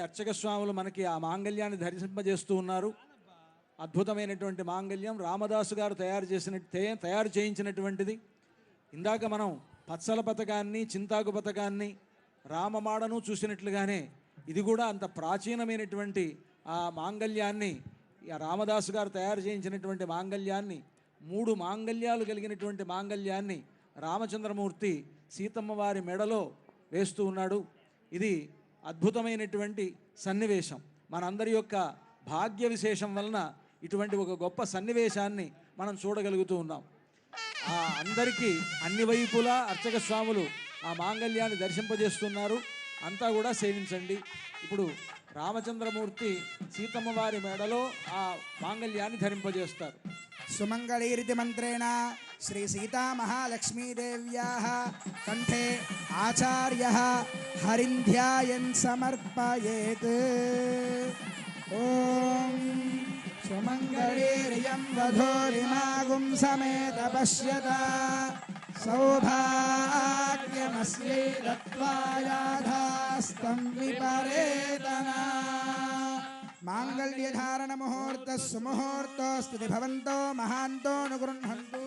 అర్చక స్వాములు మనకి ఆ మాంగళ్యాన్ని ధరింపజేస్తూ ఉన్నారు. అద్భుతమైనటువంటి మాంగళ్యం రామదాసు గారు తయారు చేయించినటువంటిది. ఇందాక మనం పచ్చల పథకాన్ని, చింతాకు పథకాన్ని, రామమాడను చూసినట్లుగానే ఇది కూడా అంత ప్రాచీనమైనటువంటి ఆ మాంగళ్యాన్ని, రామదాసు గారు తయారు చేయించినటువంటి మాంగళ్యాన్ని, 3 మాంగళ్యాలు కలిగినటువంటి మాంగళ్యాన్ని రామచంద్రమూర్తి సీతమ్మ వారి మెడలో వేస్తూ ఉన్నాడు. ఇది అద్భుతమైనటువంటి సన్నివేశం. మనందరి యొక్క భాగ్య విశేషం వలన ఇటువంటి ఒక గొప్ప సన్నివేశాన్ని మనం చూడగలుగుతూ ఉన్నాం. అందరికీ అన్ని వైపులా అర్చక స్వాములు ఆ మాంగళ్యాన్ని దర్శింపజేస్తున్నారు. అంతా కూడా సేవించండి. ఇప్పుడు రామచంద్రమూర్తి సీతమ్మ వారి మెడలో ఆ మాంగళ్యాన్ని ధరింపజేస్తారు. సుమంగళీరితి మంత్రేణ శ్రీ సీతా మహాలక్ష్మీదేవ్యాః కంఠే ఆచార్యః హరింధ్యాయన్ సమర్పయేత్. ఓం సుమంగళీర్యం వధూరిమాగుం సమేత పశ్యత సౌభాగ్యమస్యై దత్వాయాధాస్తం విపరేతనా. మాంగళ్యధారణ ముహూర్త సుముహూర్తోస్తు భవంతో మహాంతో అనుగృహంతు.